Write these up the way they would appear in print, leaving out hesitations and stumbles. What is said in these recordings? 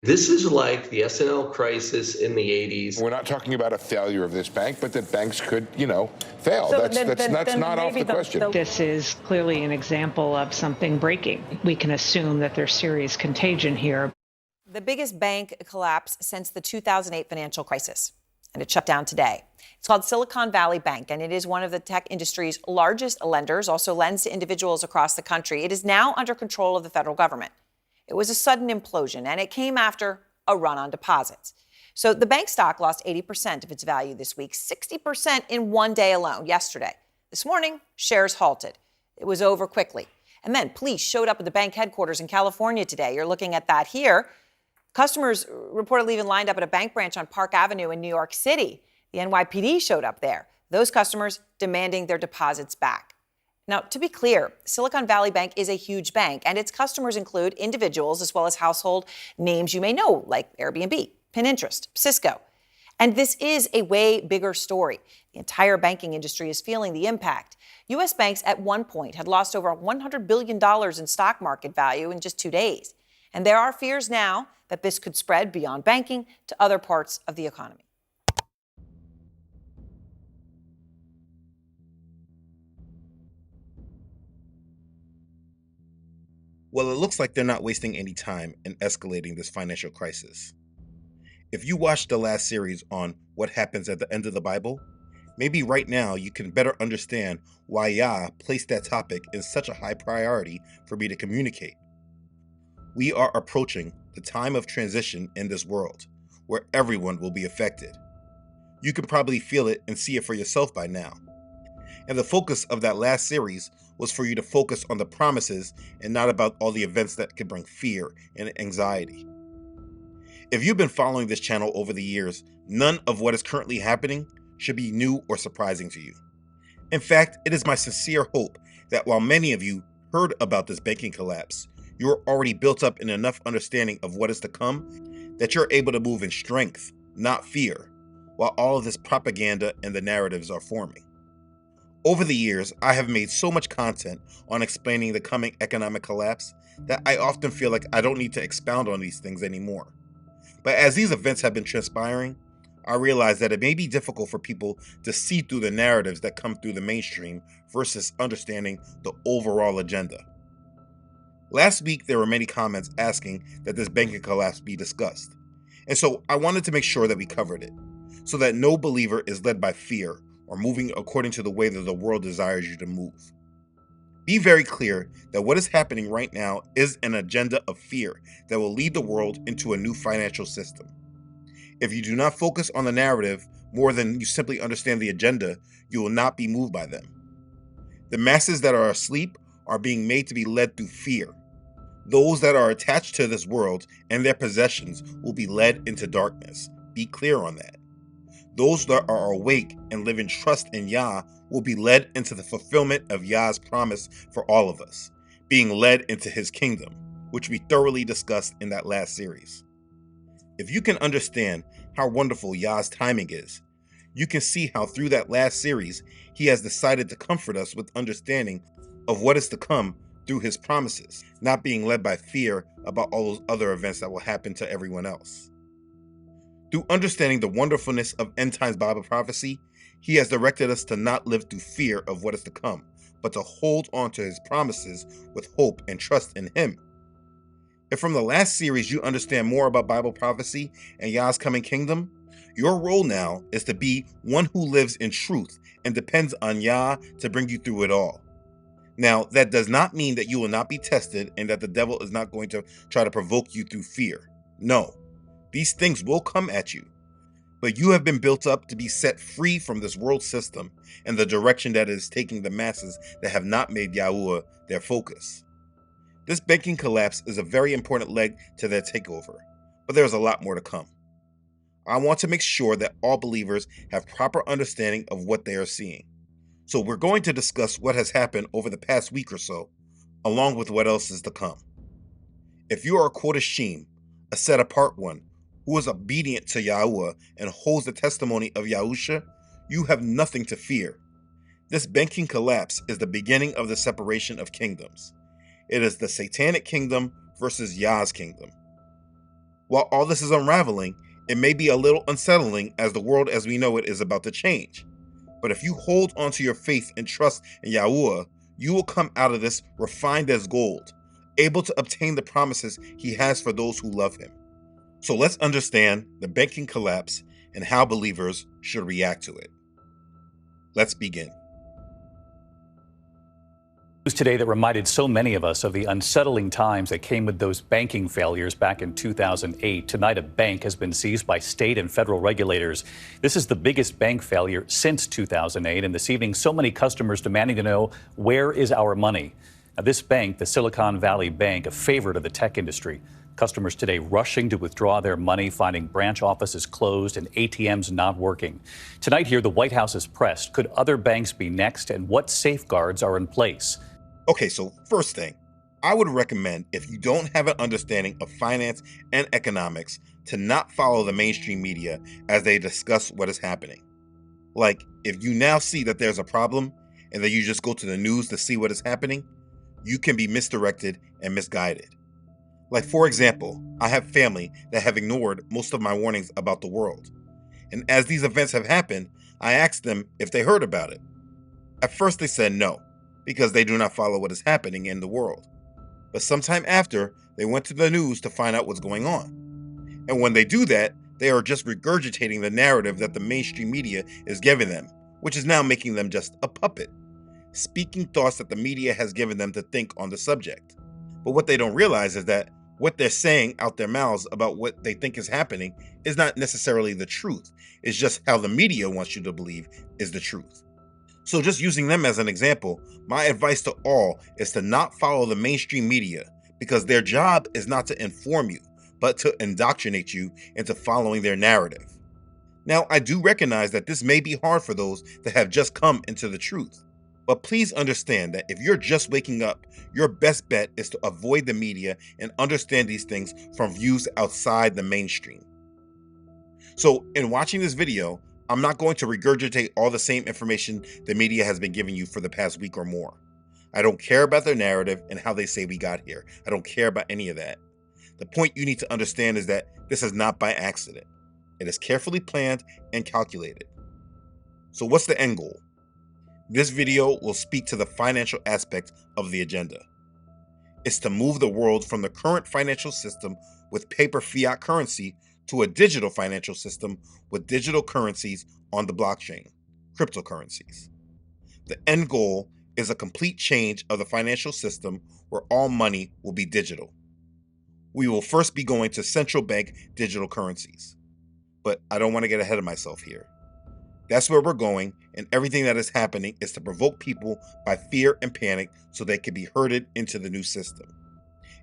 This is like the S&L crisis in the 80s. We're not talking about a failure of this bank, but that banks could, fail. So That's not off the question. This is clearly an example of something breaking. We can assume that there's serious contagion here. The biggest bank collapse since the 2008 financial crisis, and it shut down today. It's called Silicon Valley Bank, and it is one of the tech industry's largest lenders, also lends to individuals across the country. It is now under control of the federal government. It was a sudden implosion, and it came after a run on deposits. So the bank stock lost 80% of its value this week, 60% in one day alone, yesterday. This morning, shares halted. It was over quickly. And then police showed up at the bank headquarters in California today. You're looking at that here. Customers reportedly even lined up at a bank branch on Park Avenue in New York City. The NYPD showed up there. Those customers demanding their deposits back. Now, to be clear, Silicon Valley Bank is a huge bank, and its customers include individuals as well as household names you may know, like Airbnb, Pinterest, Cisco. And this is a way bigger story. The entire banking industry is feeling the impact. U.S. banks at one point had lost over $100 billion in stock market value in just 2 days. And there are fears now that this could spread beyond banking to other parts of the economy. Well, it looks like they're not wasting any time in escalating this financial crisis. If you watched the last series on what happens at the end of the Bible, maybe right now you can better understand why Yah placed that topic in such a high priority for me to communicate. We are approaching the time of transition in this world, where everyone will be affected. You can probably feel it and see it for yourself by now. And the focus of that last series was for you to focus on the promises and not about all the events that could bring fear and anxiety. If you've been following this channel over the years, none of what is currently happening should be new or surprising to you. In fact, it is my sincere hope that while many of you heard about this banking collapse, you are already built up in enough understanding of what is to come that you're able to move in strength, not fear, while all of this propaganda and the narratives are forming. Over the years, I have made so much content on explaining the coming economic collapse that I often feel like I don't need to expound on these things anymore. But as these events have been transpiring, I realize that it may be difficult for people to see through the narratives that come through the mainstream versus understanding the overall agenda. Last week, there were many comments asking that this banking collapse be discussed. And so I wanted to make sure that we covered it, so that no believer is led by fear or moving according to the way that the world desires you to move. Be very clear that what is happening right now is an agenda of fear that will lead the world into a new financial system. If you do not focus on the narrative more than you simply understand the agenda, you will not be moved by them. The masses that are asleep are being made to be led through fear. Those that are attached to this world and their possessions will be led into darkness. Be clear on that. Those that are awake and live in trust in Yah will be led into the fulfillment of Yah's promise for all of us, being led into his kingdom, which we thoroughly discussed in that last series. If you can understand how wonderful Yah's timing is, you can see how through that last series, he has decided to comfort us with understanding of what is to come through his promises, not being led by fear about all those other events that will happen to everyone else. Through understanding the wonderfulness of end times Bible prophecy, he has directed us to not live through fear of what is to come, but to hold on to his promises with hope and trust in him. If from the last series you understand more about Bible prophecy and Yah's coming kingdom, your role now is to be one who lives in truth and depends on Yah to bring you through it all. Now, that does not mean that you will not be tested and that the devil is not going to try to provoke you through fear. No. These things will come at you, but you have been built up to be set free from this world system and the direction that is taking the masses that have not made Yahuwah their focus. This banking collapse is a very important leg to their takeover, but there's a lot more to come. I want to make sure that all believers have proper understanding of what they are seeing. So we're going to discuss what has happened over the past week or so, along with what else is to come. If you are a Kodashim, a set-apart one, who is obedient to Yahuwah and holds the testimony of Yahusha, you have nothing to fear. This banking collapse is the beginning of the separation of kingdoms. It is the satanic kingdom versus Yah's kingdom. While all this is unraveling, it may be a little unsettling as the world as we know it is about to change. But if you hold onto your faith and trust in Yahuwah, you will come out of this refined as gold, able to obtain the promises he has for those who love him. So let's understand the banking collapse and how believers should react to it. Let's begin. News today that reminded so many of us of the unsettling times that came with those banking failures back in 2008. Tonight, a bank has been seized by state and federal regulators. This is the biggest bank failure since 2008, and this evening, so many customers demanding to know, where is our money? Now, this bank, the Silicon Valley Bank, a favorite of the tech industry. Customers today rushing to withdraw their money, finding branch offices closed and ATMs not working. Tonight here, the White House is pressed. Could other banks be next, and what safeguards are in place? Okay, so first thing, I would recommend, if you don't have an understanding of finance and economics, to not follow the mainstream media as they discuss what is happening. Like, if you now see that there's a problem and then you just go to the news to see what is happening, you can be misdirected and misguided. Like, for example, I have family that have ignored most of my warnings about the world. And as these events have happened, I asked them if they heard about it. At first they said no, because they do not follow what is happening in the world. But sometime after, they went to the news to find out what's going on. And when they do that, they are just regurgitating the narrative that the mainstream media is giving them, which is now making them just a puppet, speaking thoughts that the media has given them to think on the subject. But what they don't realize is that what they're saying out their mouths about what they think is happening is not necessarily the truth. It's just how the media wants you to believe is the truth. So just using them as an example, my advice to all is to not follow the mainstream media, because their job is not to inform you, but to indoctrinate you into following their narrative. Now, I do recognize that this may be hard for those that have just come into the truth, but please understand that if you're just waking up, your best bet is to avoid the media and understand these things from views outside the mainstream. So in watching this video, I'm not going to regurgitate all the same information the media has been giving you for the past week or more. I don't care about their narrative and how they say we got here. I don't care about any of that. The point you need to understand is that this is not by accident. It is carefully planned and calculated. So what's the end goal? This video will speak to the financial aspect of the agenda. It's to move the world from the current financial system with paper fiat currency to a digital financial system with digital currencies on the blockchain, cryptocurrencies. The end goal is a complete change of the financial system where all money will be digital. We will first be going to central bank digital currencies. But I don't want to get ahead of myself here. That's where we're going, and everything that is happening is to provoke people by fear and panic so they can be herded into the new system.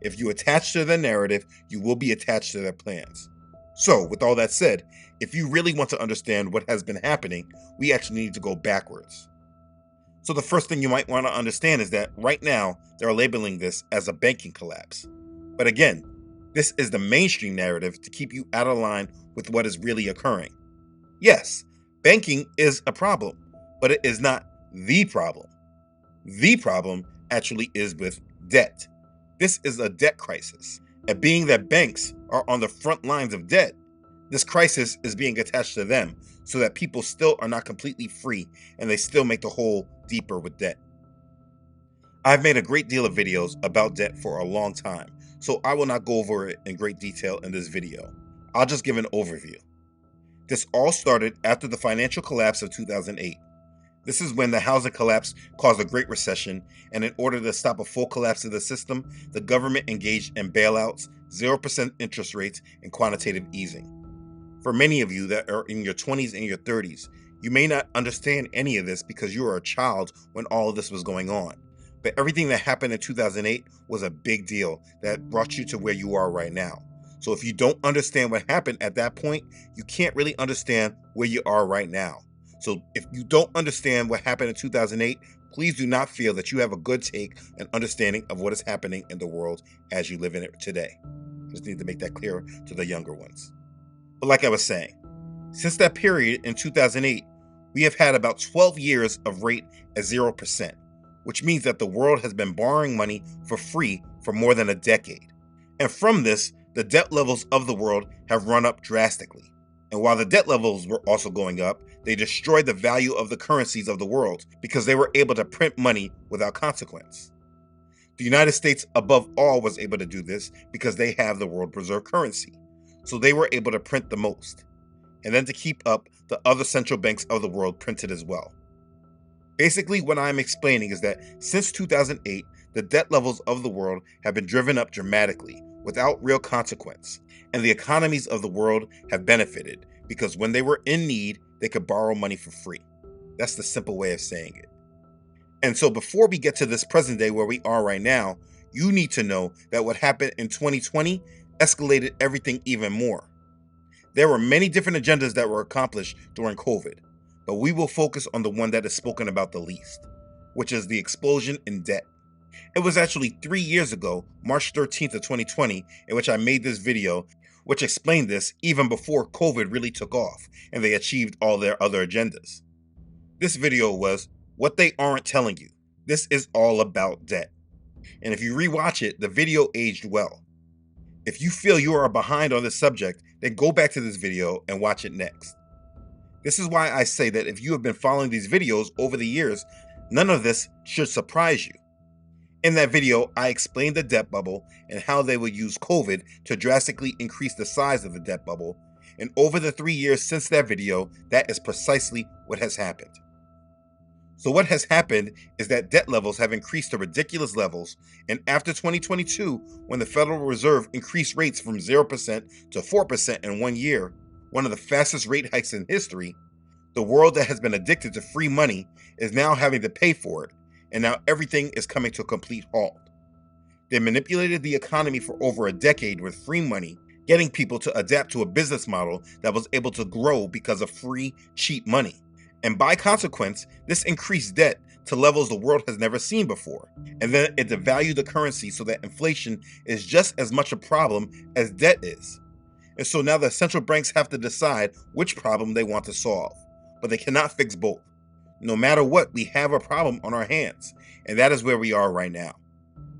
If you attach to their narrative, you will be attached to their plans. So, with all that said, if you really want to understand what has been happening, we actually need to go backwards. So the first thing you might want to understand is that right now, they're labeling this as a banking collapse. But again, this is the mainstream narrative to keep you out of line with what is really occurring. Yes, banking is a problem, but it is not the problem. The problem actually is with debt. This is a debt crisis. And being that banks are on the front lines of debt, this crisis is being attached to them so that people still are not completely free and they still make the hole deeper with debt. I've made a great deal of videos about debt for a long time, so I will not go over it in great detail in this video. I'll just give an overview. This all started after the financial collapse of 2008. This is when the housing collapse caused a great recession, and in order to stop a full collapse of the system, the government engaged in bailouts, 0% interest rates, and quantitative easing. For many of you that are in your 20s and your 30s, you may not understand any of this because you were a child when all of this was going on. But everything that happened in 2008 was a big deal that brought you to where you are right now. So if you don't understand what happened at that point, you can't really understand where you are right now. So if you don't understand what happened in 2008, please do not feel that you have a good take and understanding of what is happening in the world as you live in it today. Just need to make that clear to the younger ones. But like I was saying, since that period in 2008, we have had about 12 years of rate at 0%, which means that the world has been borrowing money for free for more than a decade. And from this, the debt levels of the world have run up drastically. And while the debt levels were also going up, they destroyed the value of the currencies of the world because they were able to print money without consequence. The United States, above all, was able to do this because they have the world reserve currency. So they were able to print the most. And then to keep up, the other central banks of the world printed as well. Basically, what I'm explaining is that since 2008, the debt levels of the world have been driven up dramatically without real consequence. And the economies of the world have benefited because when they were in need, they could borrow money for free. That's the simple way of saying it. And so before we get to this present day where we are right now, you need to know that what happened in 2020 escalated everything even more. There were many different agendas that were accomplished during COVID, but we will focus on the one that is spoken about the least, which is the explosion in debt. It was actually 3 years ago, March 13th of 2020, in which I made this video, which explained this even before COVID really took off and they achieved all their other agendas. This video was What They Aren't Telling You. This is all about debt. And if you rewatch it, the video aged well. If you feel you are behind on this subject, then go back to this video and watch it next. This is why I say that if you have been following these videos over the years, none of this should surprise you. In that video, I explained the debt bubble and how they would use COVID to drastically increase the size of the debt bubble. And over the 3 years since that video, that is precisely what has happened. So what has happened is that debt levels have increased to ridiculous levels, and after 2022, when the Federal Reserve increased rates from 0% to 4% in 1 year, one of the fastest rate hikes in history, the world that has been addicted to free money is now having to pay for it, and now everything is coming to a complete halt. They manipulated the economy for over a decade with free money, getting people to adapt to a business model that was able to grow because of free, cheap money. And by consequence, this increased debt to levels the world has never seen before. And then it devalued the currency so that inflation is just as much a problem as debt is. And so now the central banks have to decide which problem they want to solve. But they cannot fix both. No matter what, we have a problem on our hands. And that is where we are right now.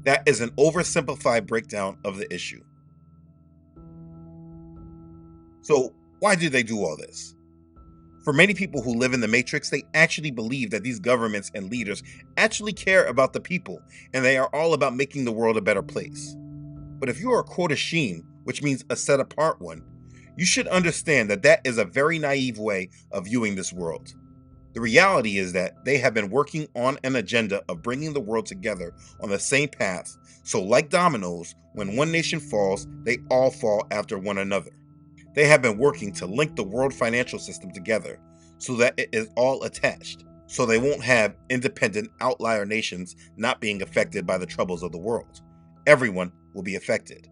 That is an oversimplified breakdown of the issue. So why do they do all this? For many people who live in the matrix, they actually believe that these governments and leaders actually care about the people, and they are all about making the world a better place. But if you are a Kodashim, which means a set-apart one, you should understand that that is a very naive way of viewing this world. The reality is that they have been working on an agenda of bringing the world together on the same path, so like dominoes, when one nation falls, they all fall after one another. They have been working to link the world financial system together so that it is all attached, so they won't have independent outlier nations not being affected by the troubles of the world. Everyone will be affected.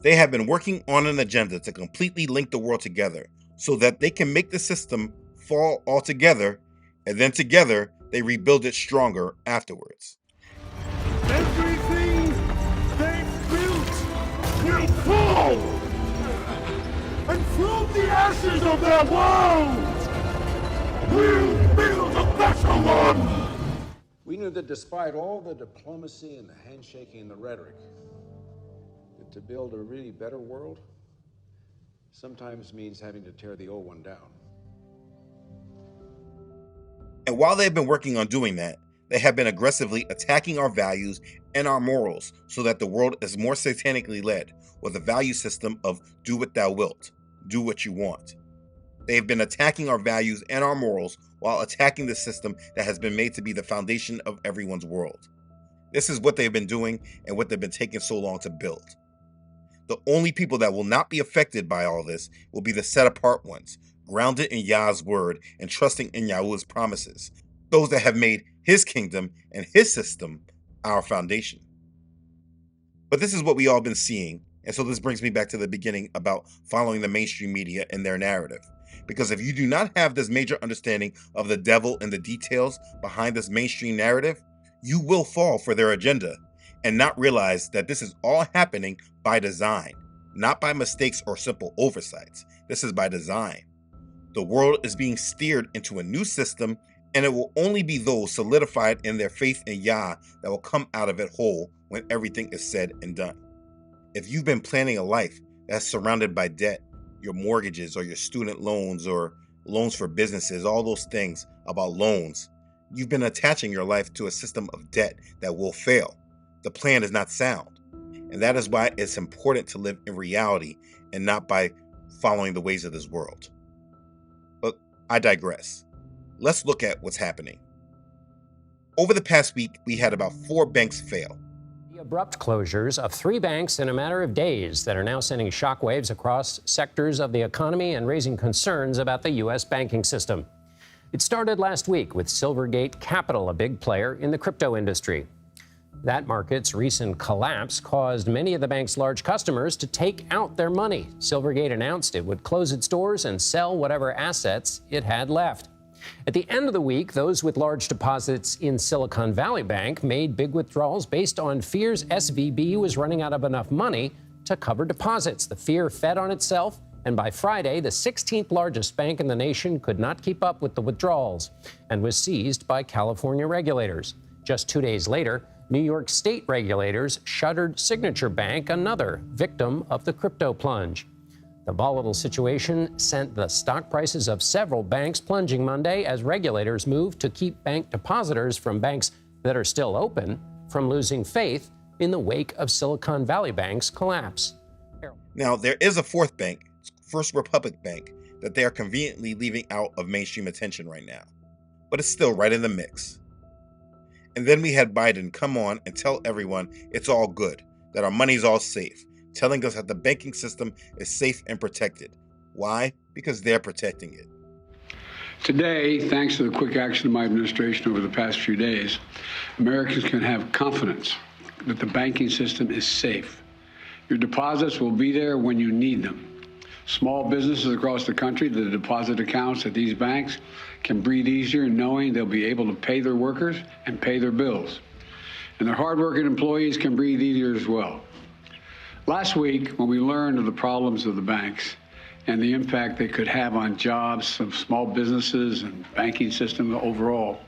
They have been working on an agenda to completely link the world together so that they can make the system fall altogether, and then together they rebuild it stronger afterwards. Everything they built will fall! And from the ashes of their world, we'll build a better one! We knew that despite all the diplomacy and the handshaking and the rhetoric, that to build a really better world sometimes means having to tear the old one down. And while they've been working on doing that, they have been aggressively attacking our values and our morals so that the world is more satanically led with a value system of do what thou wilt, do what you want. They have been attacking our values and our morals while attacking the system that has been made to be the foundation of everyone's world. This is what they've been doing and what they've been taking so long to build. The only people that will not be affected by all this will be the set-apart ones, grounded in Yah's word and trusting in Yahuwah's promises, those that have made his kingdom and his system our foundation. But this is what we all been seeing, and so this brings me back to the beginning about following the mainstream media and their narrative. Because if you do not have this major understanding of the devil and the details behind this mainstream narrative, you will fall for their agenda and not realize that this is all happening by design, not by mistakes or simple oversights. This is by design. The world is being steered into a new system, and it will only be those solidified in their faith in Yah that will come out of it whole when everything is said and done. If you've been planning a life that's surrounded by debt, your mortgages or your student loans or loans for businesses, all those things about loans, you've been attaching your life to a system of debt that will fail. The plan is not sound. And that is why it's important to live in reality and not by following the ways of this world. But I digress. Let's look at what's happening. Over the past week, we had about 4 banks fail. The abrupt closures of 3 banks in a matter of days that are now sending shockwaves across sectors of the economy and raising concerns about the U.S. banking system. It started last week with Silvergate Capital, a big player in the crypto industry. That market's recent collapse caused many of the bank's large customers to take out their money. Silvergate announced it would close its doors and sell whatever assets it had left. At the end of the week, those with large deposits in Silicon Valley Bank made big withdrawals based on fears SVB was running out of enough money to cover deposits. The fear fed on itself, and by Friday, the 16th largest bank in the nation could not keep up with the withdrawals and was seized by California regulators. Just 2 days later, New York state regulators shuttered Signature Bank, another victim of the crypto plunge. The volatile situation sent the stock prices of several banks plunging Monday as regulators moved to keep bank depositors from banks that are still open from losing faith in the wake of Silicon Valley Bank's collapse. Now, there is a 4th bank, First Republic Bank, that they are conveniently leaving out of mainstream attention right now, but it's still right in the mix. And then we had Biden come on and tell everyone it's all good, that our money's all safe, telling us that the banking system is safe and protected. Why? Because they're protecting it. Today, thanks to the quick action of my administration over the past few days, Americans can have confidence that the banking system is safe. Your deposits will be there when you need them. Small businesses across the country, the deposit accounts at these banks can breathe easier knowing they'll be able to pay their workers and pay their bills. And their hardworking employees can breathe easier as well. Last week, when we learned of the problems of the banks and the impact they could have on jobs of small businesses and banking system overall,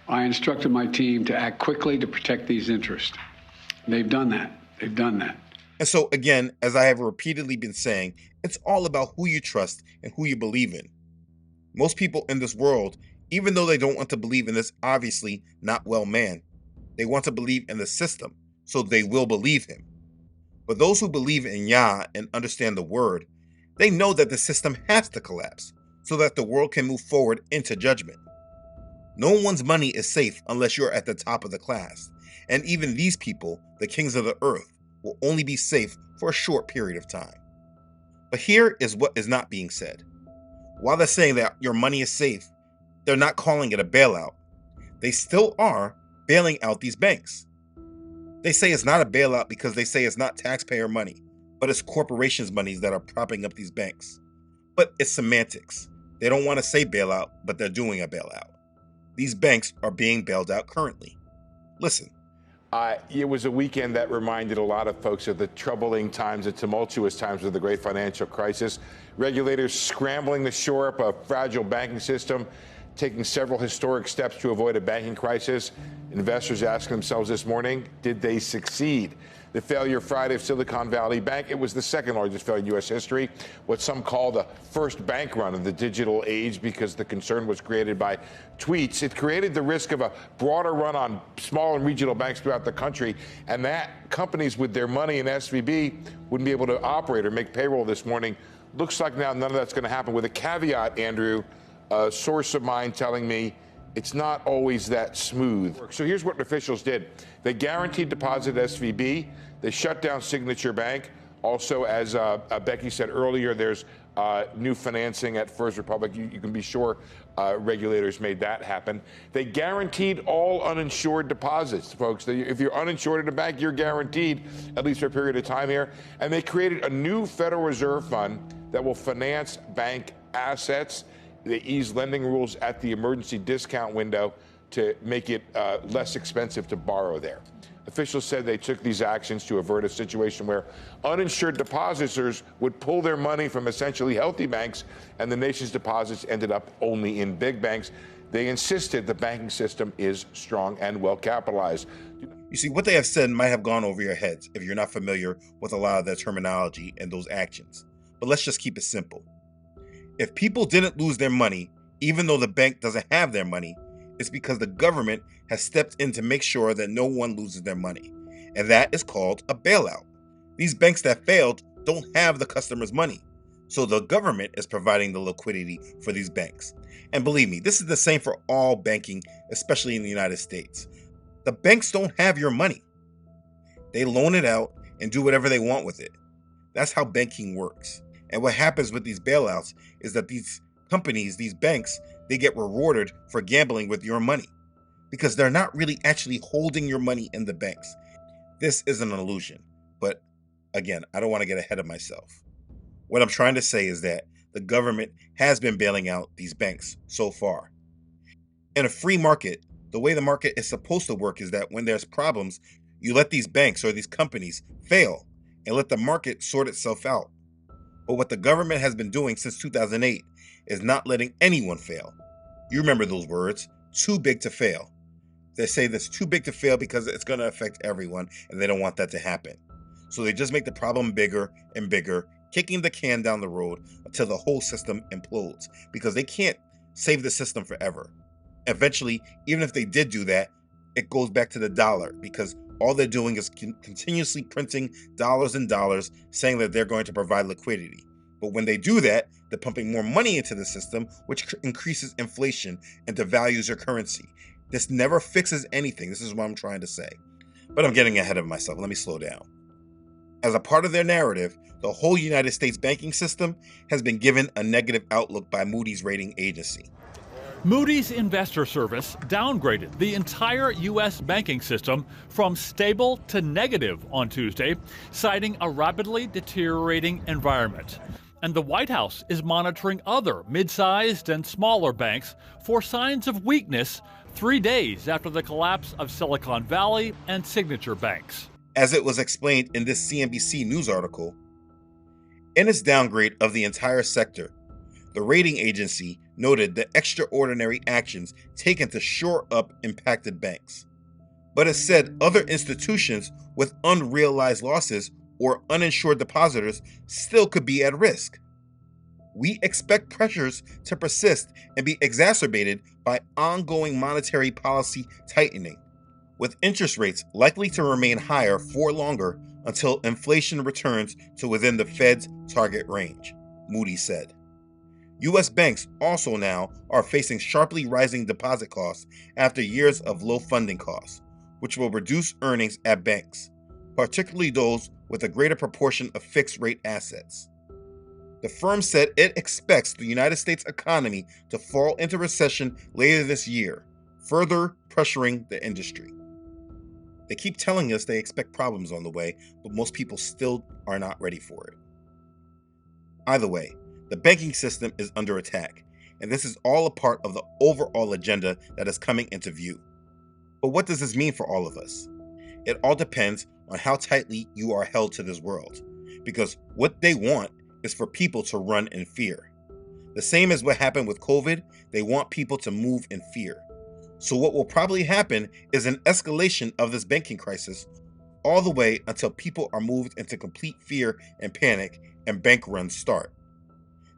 I instructed my team to act quickly to protect these interests. They've done that. They've done that. And so, again, as I have repeatedly been saying, it's all about who you trust and who you believe in. Most people in this world, even though they don't want to believe in this obviously not well man, they want to believe in the system, so they will believe him. But those who believe in Yah and understand the word, they know that the system has to collapse so that the world can move forward into judgment. No one's money is safe unless you're at the top of the class. And even these people, the kings of the earth, will only be safe for a short period of time. But here is what is not being said. While they're saying that your money is safe, they're not calling it a bailout. They still are bailing out these banks. They say it's not a bailout because they say it's not taxpayer money, but it's corporations' monies that are propping up these banks. But it's semantics. They don't want to say bailout, but they're doing a bailout. These banks are being bailed out currently. Listen. It was a weekend that reminded a lot of folks of the troubling times, the tumultuous times of the great financial crisis. Regulators scrambling to shore up a fragile banking system, taking several historic steps to avoid a banking crisis. Investors asking themselves this morning, did they succeed? The failure Friday of Silicon Valley Bank, it was the 2nd largest failure in U.S. history, what some call the first bank run of the digital age because the concern was created by tweets. It created the risk of a broader run on small and regional banks throughout the country, and that companies with their money in SVB wouldn't be able to operate or make payroll this morning. Looks like now none of that's going to happen, with a caveat, Andrew, a source of mine telling me it's not always that smooth. So here's what officials did. They guaranteed deposit SVB. They shut down Signature Bank. Also, as Becky said earlier, there's new financing at First Republic. You can be sure regulators made that happen. They guaranteed all uninsured deposits, folks. If you're uninsured at a bank, you're guaranteed, at least for a period of time here. And they created a new Federal Reserve Fund that will finance bank assets. They eased lending rules at the emergency discount window to make it less expensive to borrow there. Officials said they took these actions to avert a situation where uninsured depositors would pull their money from essentially healthy banks, and the nation's deposits ended up only in big banks. They insisted the banking system is strong and well capitalized. You see, what they have said might have gone over your heads if you're not familiar with a lot of their terminology and those actions. But let's just keep it simple. If people didn't lose their money, even though the bank doesn't have their money, it's because the government has stepped in to make sure that no one loses their money. And that is called a bailout. These banks that failed don't have the customer's money. So the government is providing the liquidity for these banks. And believe me, this is the same for all banking, especially in the United States. The banks don't have your money. They loan it out and do whatever they want with it. That's how banking works. And what happens with these bailouts is that these companies, these banks, they get rewarded for gambling with your money because they're not really actually holding your money in the banks. This is an illusion. But again, I don't want to get ahead of myself. What I'm trying to say is that the government has been bailing out these banks so far. In a free market, the way the market is supposed to work is that when there's problems, you let these banks or these companies fail and let the market sort itself out. But what the government has been doing since 2008 is not letting anyone fail. You remember those words, too big to fail. They say that's too big to fail because it's going to affect everyone and they don't want that to happen. So they just make the problem bigger and bigger, kicking the can down the road until the whole system implodes because they can't save the system forever. Eventually, even if they did do that, it goes back to the dollar because all they're doing is continuously printing dollars and dollars, saying that they're going to provide liquidity. But when they do that, they're pumping more money into the system, which increases inflation and devalues your currency. This never fixes anything. This is what I'm trying to say. But I'm getting ahead of myself. Let me slow down. As a part of their narrative, the whole United States banking system has been given a negative outlook by Moody's rating agency. Moody's Investor Service downgraded the entire U.S. banking system from stable to negative on Tuesday, citing a rapidly deteriorating environment. And the White House is monitoring other mid-sized and smaller banks for signs of weakness 3 days after the collapse of Silicon Valley and Signature banks. As it was explained in this CNBC News article, in its downgrade of the entire sector, the rating agency noted the extraordinary actions taken to shore up impacted banks. But it said other institutions with unrealized losses or uninsured depositors still could be at risk. We expect pressures to persist and be exacerbated by ongoing monetary policy tightening, with interest rates likely to remain higher for longer until inflation returns to within the Fed's target range, Moody's said. U.S. banks also now are facing sharply rising deposit costs after years of low funding costs, which will reduce earnings at banks, particularly those with a greater proportion of fixed-rate assets. The firm said it expects the United States economy to fall into recession later this year, further pressuring the industry. They keep telling us they expect problems on the way, but most people still are not ready for it. Either way, the banking system is under attack, and this is all a part of the overall agenda that is coming into view. But what does this mean for all of us? It all depends on how tightly you are held to this world, because what they want is for people to run in fear. The same as what happened with COVID, they want people to move in fear. So what will probably happen is an escalation of this banking crisis all the way until people are moved into complete fear and panic and bank runs start.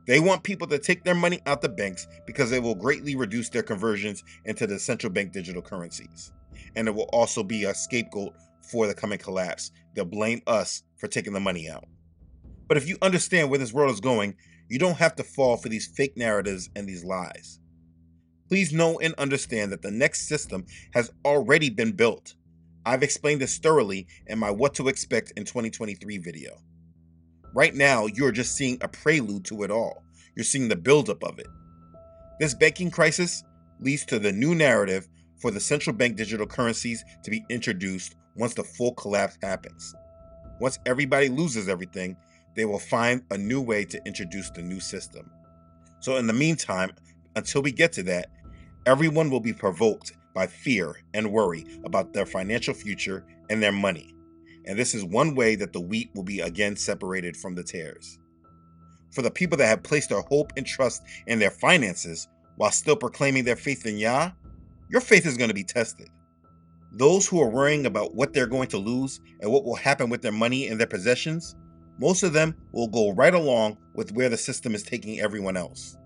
They want people to take their money out the banks because it will greatly reduce their conversions into the central bank digital currencies. And it will also be a scapegoat for the coming collapse. They'll blame us for taking the money out. But if you understand where this world is going, you don't have to fall for these fake narratives and these lies. Please know and understand that the next system has already been built. I've explained this thoroughly in my What to Expect in 2023 video. Right now, you're just seeing a prelude to it all. You're seeing the buildup of it. This banking crisis leads to the new narrative for the central bank digital currencies to be introduced once the full collapse happens. Once everybody loses everything, they will find a new way to introduce the new system. So in the meantime, until we get to that, everyone will be provoked by fear and worry about their financial future and their money. And this is one way that the wheat will be again separated from the tares. For the people that have placed their hope and trust in their finances while still proclaiming their faith in Yah, your faith is going to be tested. Those who are worrying about what they're going to lose and what will happen with their money and their possessions, most of them will go right along with where the system is taking everyone else.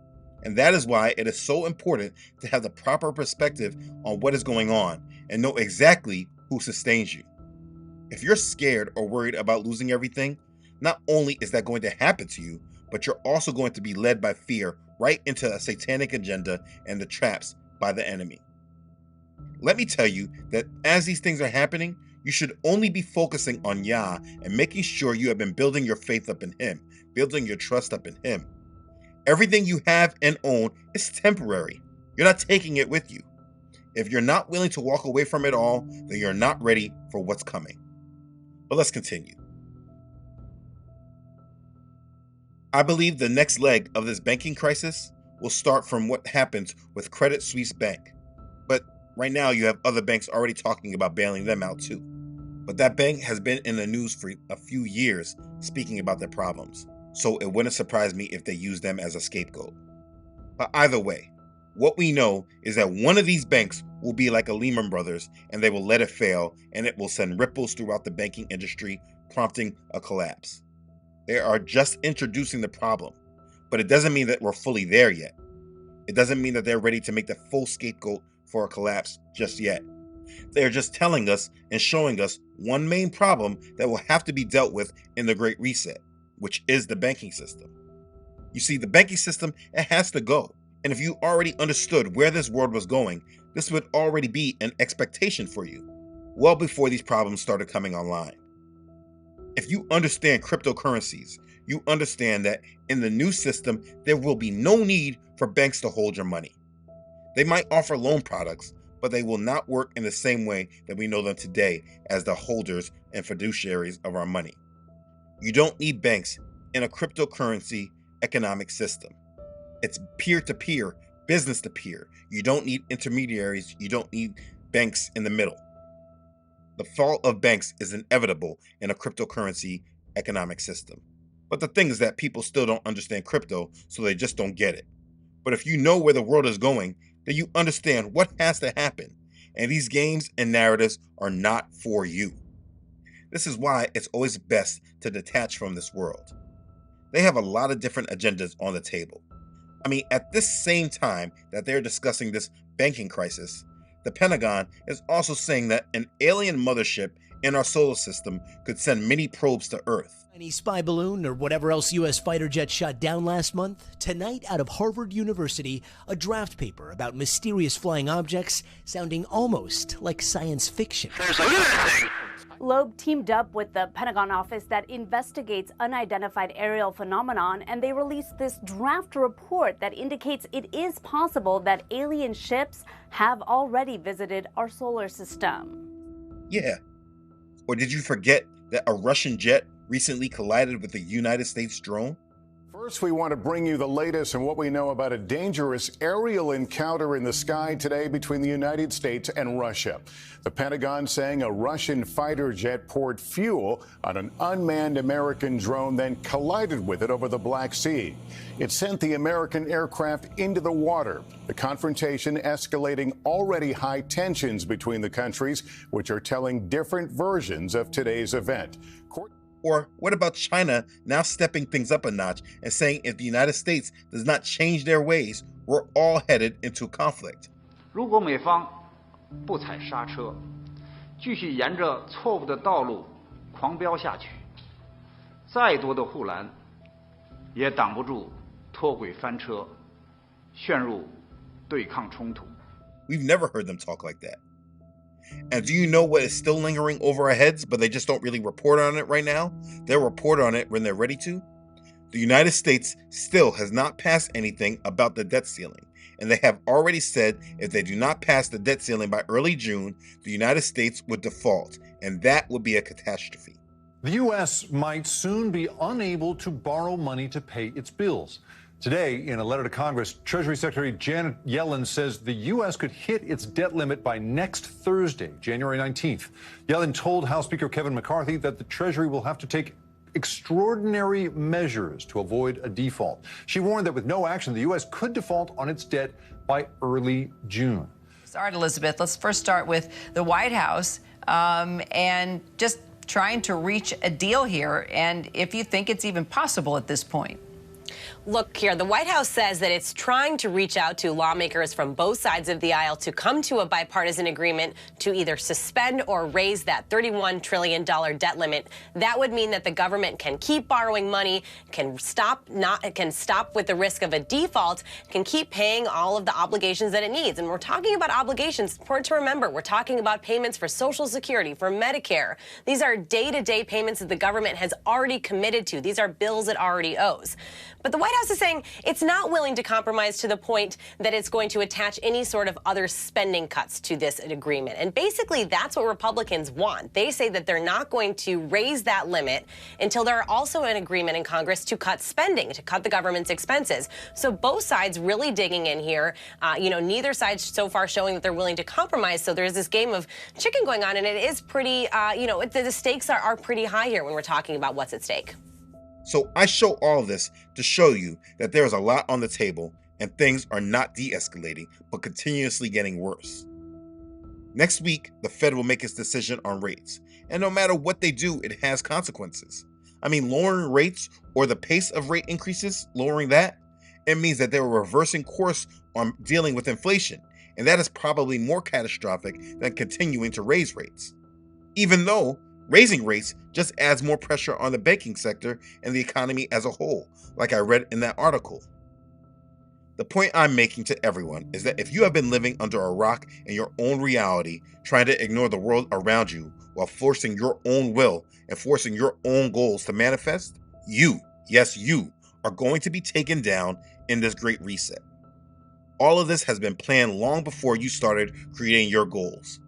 And that is why it is so important to have the proper perspective on what is going on and know exactly who sustains you. If you're scared or worried about losing everything, not only is that going to happen to you, but you're also going to be led by fear right into a satanic agenda and the traps by the enemy. Let me tell you that as these things are happening, you should only be focusing on Yah and making sure you have been building your faith up in Him, building your trust up in Him. Everything you have and own is temporary. You're not taking it with you. If you're not willing to walk away from it all, then you're not ready for what's coming. But let's continue. I believe the next leg of this banking crisis will start from what happens with Credit Suisse Bank. But right now you have other banks already talking about bailing them out too. But that bank has been in the news for a few years speaking about their problems. So it wouldn't surprise me if they use them as a scapegoat. But either way, what we know is that one of these banks will be like a Lehman Brothers and they will let it fail and it will send ripples throughout the banking industry, prompting a collapse. They are just introducing the problem, but it doesn't mean that we're fully there yet. It doesn't mean that they're ready to make the full scapegoat for a collapse just yet. They're just telling us and showing us one main problem that will have to be dealt with in the Great Reset, which is the banking system. You see, the banking system, it has to go. And if you already understood where this world was going, this would already be an expectation for you, well before these problems started coming online. If you understand cryptocurrencies, you understand that in the new system, there will be no need for banks to hold your money. They might offer loan products, but they will not work in the same way that we know them today as the holders and fiduciaries of our money. You don't need banks in a cryptocurrency economic system. It's peer-to-peer, business-to-peer. You don't need intermediaries. You don't need banks in the middle. The fall of banks is inevitable in a cryptocurrency economic system. But the thing is that people still don't understand crypto, so they just don't get it. But if you know where the world is going, then you understand what has to happen. And these games and narratives are not for you. This is why it's always best to detach from this world. They have a lot of different agendas on the table. I mean, at this same time that they're discussing this banking crisis, the Pentagon is also saying that an alien mothership in our solar system could send mini probes to Earth. Chinese spy balloon or whatever else U.S. fighter jet shot down last month? Tonight, out of Harvard University, a draft paper about mysterious flying objects sounding almost like science fiction. There's a lunatic! Loeb teamed up with the Pentagon office that investigates unidentified aerial phenomenon, and they released this draft report that indicates it is possible that alien ships have already visited our solar system. Yeah. Or did you forget that a Russian jet recently collided with a United States drone? First, we want to bring you the latest on what we know about a dangerous aerial encounter in the sky today between the United States and Russia. The Pentagon saying a Russian fighter jet poured fuel on an unmanned American drone, then collided with it over the Black Sea. It sent the American aircraft into the water. The confrontation escalating already high tensions between the countries, which are telling different versions of today's event. Or what about China now stepping things up a notch and saying if the United States does not change their ways, we're all headed into conflict? 如果美方不踩刹车，继续沿着错误的道路狂飙下去，再多的护栏也挡不住脱轨翻车，陷入对抗冲突。 We've never heard them talk like that. And do you know what is still lingering over our heads, but they just don't really report on it right now? They'll report on it when they're ready to. The United States still has not passed anything about the debt ceiling, and they have already said if they do not pass the debt ceiling by early June, the United States would default, and that would be a catastrophe. The U.S. might soon be unable to borrow money to pay its bills. Today, in a letter to Congress, Treasury Secretary Janet Yellen says the U.S. could hit its debt limit by next Thursday, January 19th. Yellen told House Speaker Kevin McCarthy that the Treasury will have to take extraordinary measures to avoid a default. She warned that with no action, the U.S. could default on its debt by early June. All right, Elizabeth, let's first start with the White House and just trying to reach a deal here, and if you think it's even possible at this point. Look here, the White House says that it's trying to reach out to lawmakers from both sides of the aisle to come to a bipartisan agreement to either suspend or raise that $31 trillion debt limit. That would mean that the government can keep borrowing money, can stop with the risk of a default, can keep paying all of the obligations that it needs. And we're talking about obligations, important to remember, we're talking about payments for Social Security, for Medicare. These are day-to-day payments that the government has already committed to. These are bills it already owes. But the White House is saying it's not willing to compromise to the point that it's going to attach any sort of other spending cuts to this agreement. And basically, that's what Republicans want. They say that they're not going to raise that limit until there are also an agreement in Congress to cut spending, to cut the government's expenses. So both sides really digging in here. Neither side so far showing that they're willing to compromise. So there's this game of chicken going on, and it is pretty, the stakes are pretty high here when we're talking about what's at stake. So I show all of this to show you that there is a lot on the table and things are not de-escalating, but continuously getting worse. Next week, the Fed will make its decision on rates. And no matter what they do, it has consequences. I mean, lowering rates or the pace of rate increases, lowering that, it means that they were reversing course on dealing with inflation. And that is probably more catastrophic than continuing to raise rates. Even though raising rates just adds more pressure on the banking sector and the economy as a whole, like I read in that article. The point I'm making to everyone is that if you have been living under a rock in your own reality, trying to ignore the world around you while forcing your own will and forcing your own goals to manifest, you, yes you, are going to be taken down in this great reset. All of this has been planned long before you started creating your goals.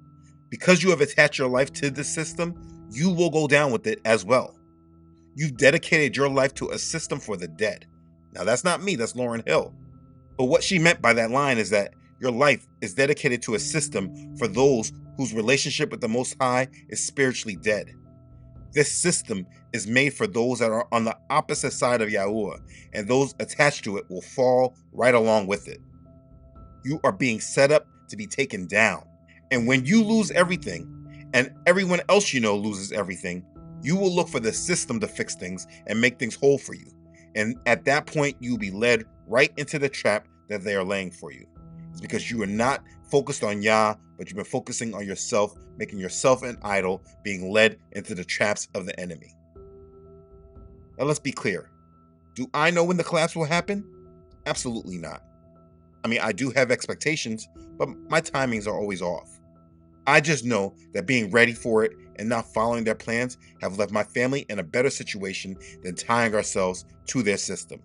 Because you have attached your life to this system, you will go down with it as well. You've dedicated your life to a system for the dead. Now that's not me, that's Lauryn Hill. But what she meant by that line is that your life is dedicated to a system for those whose relationship with the Most High is spiritually dead. This system is made for those that are on the opposite side of Yahuwah, and those attached to it will fall right along with it. You are being set up to be taken down. And when you lose everything, and everyone else you know loses everything, you will look for the system to fix things and make things whole for you. And at that point, you'll be led right into the trap that they are laying for you. It's because you are not focused on Yah, but you've been focusing on yourself, making yourself an idol, being led into the traps of the enemy. Now let's be clear. Do I know when the collapse will happen? Absolutely not. I mean, I do have expectations, but my timings are always off. I just know that being ready for it and not following their plans have left my family in a better situation than tying ourselves to their system.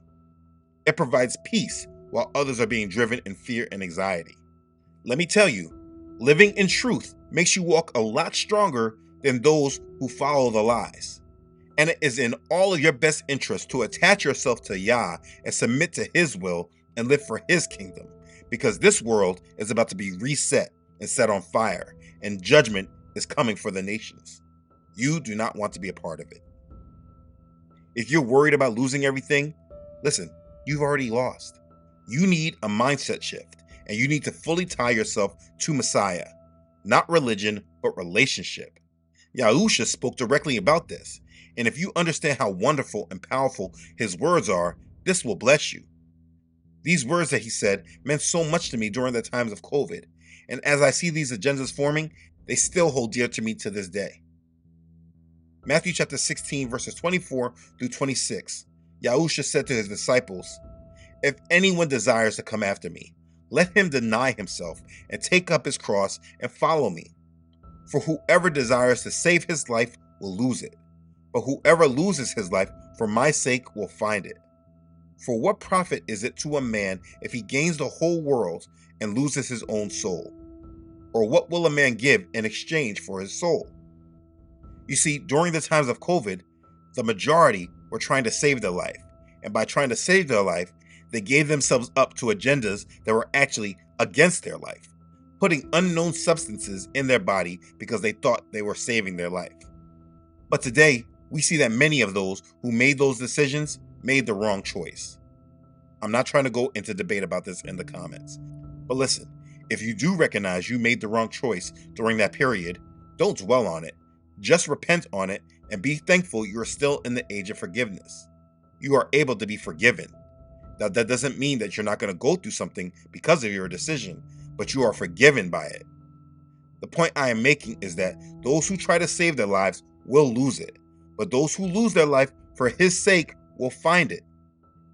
It provides peace while others are being driven in fear and anxiety. Let me tell you, living in truth makes you walk a lot stronger than those who follow the lies. And it is in all of your best interest to attach yourself to Yah and submit to His will and live for His kingdom, because this world is about to be reset and set on fire, and judgment is coming for the nations. You do not want to be a part of it. If you're worried about losing everything, listen, you've already lost. You need a mindset shift, and you need to fully tie yourself to Messiah, not religion, but relationship. Yahusha spoke directly about this, and if you understand how wonderful and powerful His words are, this will bless you. These words that He said meant so much to me during the times of COVID, and as I see these agendas forming, they still hold dear to me to this day. Matthew chapter 16, verses 24 through 26. Yahusha said to His disciples, "If anyone desires to come after me, let him deny himself and take up his cross and follow me. For whoever desires to save his life will lose it, but whoever loses his life for my sake will find it. For what profit is it to a man if he gains the whole world and loses his own soul? Or what will a man give in exchange for his soul?" You see, during the times of COVID, the majority were trying to save their life. And by trying to save their life, they gave themselves up to agendas that were actually against their life, putting unknown substances in their body because they thought they were saving their life. But today, we see that many of those who made those decisions made the wrong choice. I'm not trying to go into debate about this in the comments. But listen, If you do recognize you made the wrong choice during that period, don't dwell on it. Just repent on it and be thankful you are still in the age of forgiveness. You are able to be forgiven. Now, that doesn't mean that you're not going to go through something because of your decision, but you are forgiven by it. The point I am making is that those who try to save their lives will lose it, but those who lose their life for his sake will find it.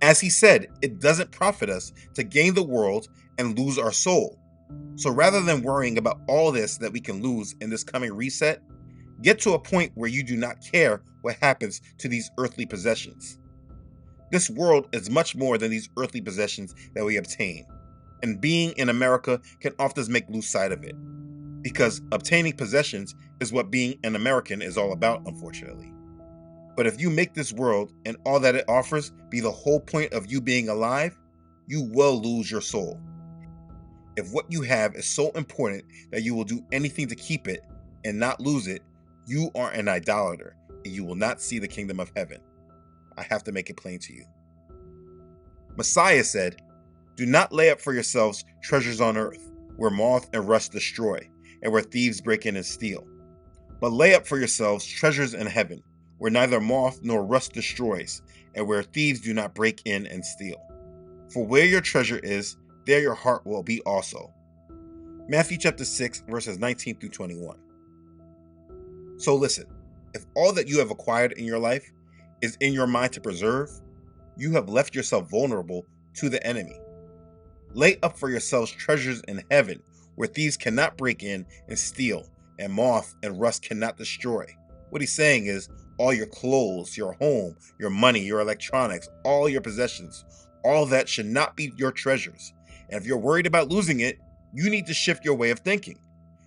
As he said, it doesn't profit us to gain the world and lose our soul. So rather than worrying about all this that we can lose in this coming reset, get to a point where you do not care what happens to these earthly possessions. This world is much more than these earthly possessions that we obtain, and being in America can often make lose sight of it, because obtaining possessions is what being an American is all about, unfortunately. But if you make this world and all that it offers be the whole point of you being alive, you will lose your soul. If what you have is so important that you will do anything to keep it and not lose it, you are an idolater and you will not see the kingdom of heaven. I have to make it plain to you. Messiah said, "Do not lay up for yourselves treasures on earth, where moth and rust destroy, and where thieves break in and steal. But lay up for yourselves treasures in heaven, where neither moth nor rust destroys, and where thieves do not break in and steal. For where your treasure is, there your heart will be also." Matthew chapter 6, verses 19 through 21. So listen, if all that you have acquired in your life is in your mind to preserve, you have left yourself vulnerable to the enemy. Lay up for yourselves treasures in heaven, where thieves cannot break in and steal, and moth and rust cannot destroy. What he's saying is, all your clothes, your home, your money, your electronics, all your possessions, all that should not be your treasures. And if you're worried about losing it, you need to shift your way of thinking.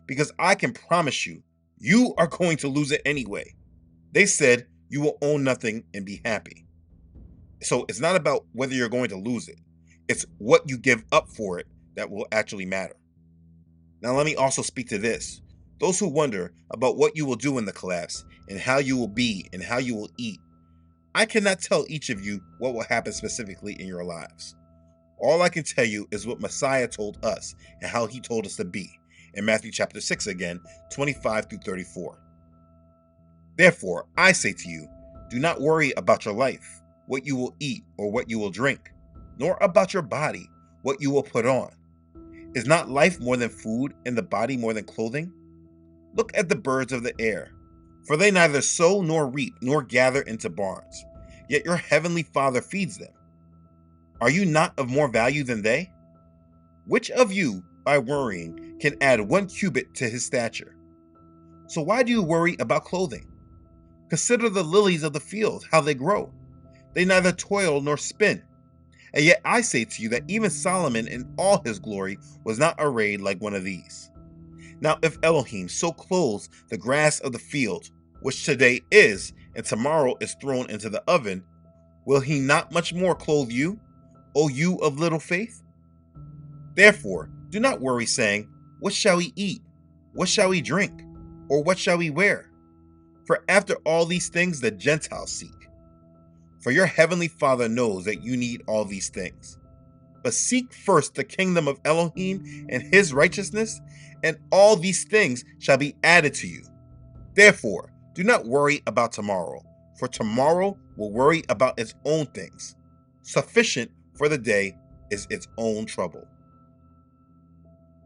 Because I can promise you, you are going to lose it anyway. They said you will own nothing and be happy. So it's not about whether you're going to lose it. It's what you give up for it that will actually matter. Now let me also speak to this. Those who wonder about what you will do in the collapse and how you will be and how you will eat, I cannot tell each of you what will happen specifically in your lives. All I can tell you is what Messiah told us and how he told us to be in Matthew chapter 6 again, 25 through 34. Therefore, I say to you, do not worry about your life, what you will eat or what you will drink, nor about your body, what you will put on. Is not life more than food and the body more than clothing? Look at the birds of the air, for they neither sow nor reap nor gather into barns, yet your heavenly Father feeds them. Are you not of more value than they? Which of you, by worrying, can add 1 cubit to his stature? So why do you worry about clothing? Consider the lilies of the field, how they grow. They neither toil nor spin. And yet I say to you that even Solomon in all his glory was not arrayed like one of these. Now if Elohim so clothes the grass of the field, which today is and tomorrow is thrown into the oven, will he not much more clothe you, O you of little faith? Therefore, do not worry, saying, what shall we eat? What shall we drink? Or what shall we wear? For after all these things the Gentiles seek. For your heavenly Father knows that you need all these things. But seek first the kingdom of Elohim and his righteousness, and all these things shall be added to you. Therefore, do not worry about tomorrow, for tomorrow will worry about its own things. Sufficient for the day is its own trouble.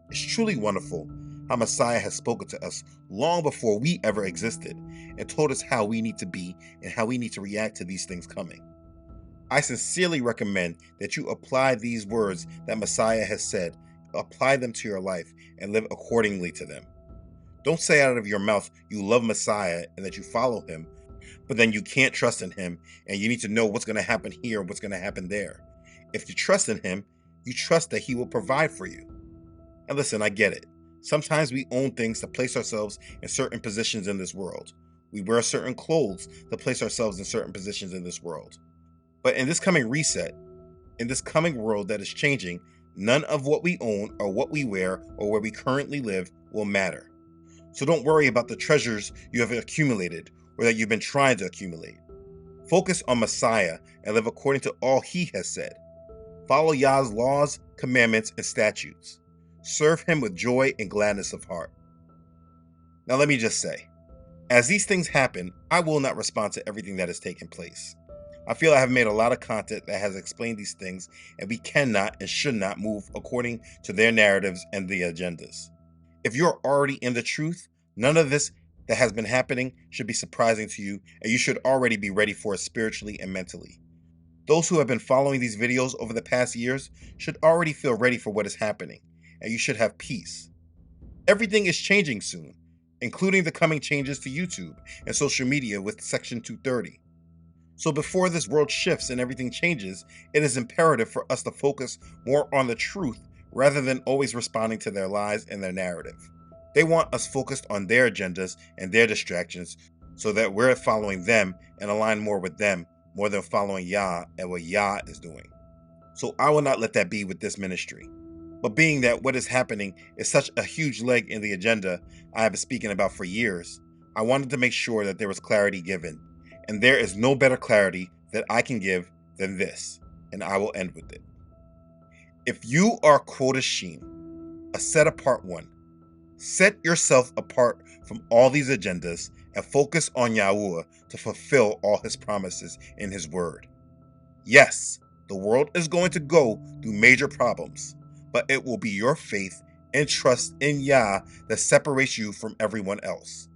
It's truly wonderful how Messiah has spoken to us long before we ever existed and told us how we need to be and how we need to react to these things coming. I sincerely recommend that you apply these words that Messiah has said, apply them to your life, and live accordingly to them. Don't say out of your mouth you love Messiah and that you follow him, but then you can't trust in him and you need to know what's going to happen here and what's going to happen there. If you trust in him, you trust that he will provide for you. And listen, I get it. Sometimes we own things to place ourselves in certain positions in this world. We wear certain clothes to place ourselves in certain positions in this world. But in this coming reset, in this coming world that is changing, none of what we own or what we wear or where we currently live will matter. So don't worry about the treasures you have accumulated or that you've been trying to accumulate. Focus on Messiah and live according to all he has said. Follow Yah's laws, commandments, and statutes. Serve him with joy and gladness of heart. Now let me just say, as these things happen, I will not respond to everything that has taken place. I feel I have made a lot of content that has explained these things, and we cannot and should not move according to their narratives and the agendas. If you're already in the truth, none of this that has been happening should be surprising to you, and you should already be ready for it spiritually and mentally. Those who have been following these videos over the past years should already feel ready for what is happening, and you should have peace. Everything is changing soon, including the coming changes to YouTube and social media with Section 230. So before this world shifts and everything changes, it is imperative for us to focus more on the truth rather than always responding to their lies and their narrative. They want us focused on their agendas and their distractions so that we're following them and align more with them more than following Yah and what Yah is doing. So I will not let that be with this ministry. But being that what is happening is such a huge leg in the agenda I have been speaking about for years, I wanted to make sure that there was clarity given. And there is no better clarity that I can give than this, and I will end with it. If you are Quotashim, a set-apart one, set yourself apart from all these agendas and focus on Yahuwah to fulfill all his promises in his word. Yes, the world is going to go through major problems, but it will be your faith and trust in Yah that separates you from everyone else.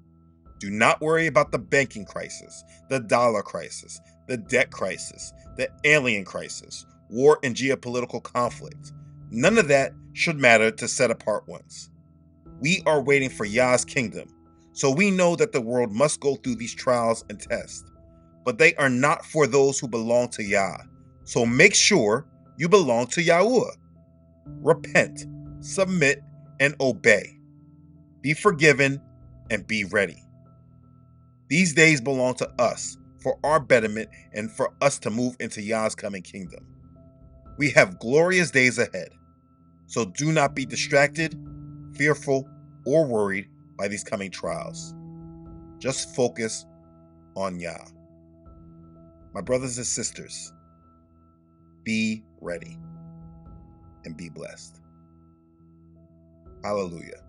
Do not worry about the banking crisis, the dollar crisis, the debt crisis, the alien crisis, war and geopolitical conflict. None of that should matter to set-apart ones. We are waiting for Yah's kingdom, so we know that the world must go through these trials and tests, but they are not for those who belong to Yah. So make sure you belong to Yahuwah. Repent, submit, and obey. Be forgiven and be ready. These days belong to us for our betterment and for us to move into Yah's coming kingdom. We have glorious days ahead, so do not be distracted, fearful, or worried by these coming trials. Just focus on Yah. My brothers and sisters, be ready and be blessed. Hallelujah.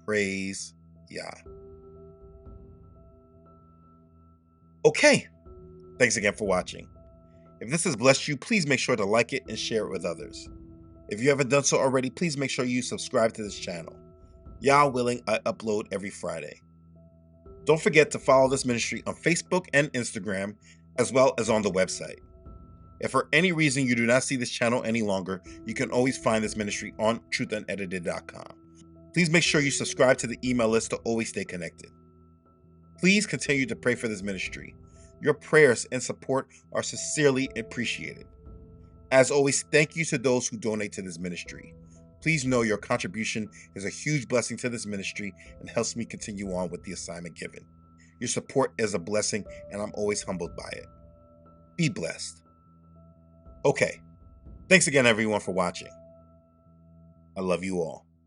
Praise Yah. Okay, thanks again for watching. If this has blessed you, please make sure to like it and share it with others. If you haven't done so already, please make sure you subscribe to this channel. Yah willing, I upload every Friday. Don't forget to follow this ministry on Facebook and Instagram, as well as on the website. If for any reason you do not see this channel any longer, you can always find this ministry on truthunedited.com. Please make sure you subscribe to the email list to always stay connected. Please continue to pray for this ministry. Your prayers and support are sincerely appreciated. As always, thank you to those who donate to this ministry. Please know your contribution is a huge blessing to this ministry and helps me continue on with the assignment given. Your support is a blessing, and I'm always humbled by it. Be blessed. Okay, thanks again everyone for watching. I love you all.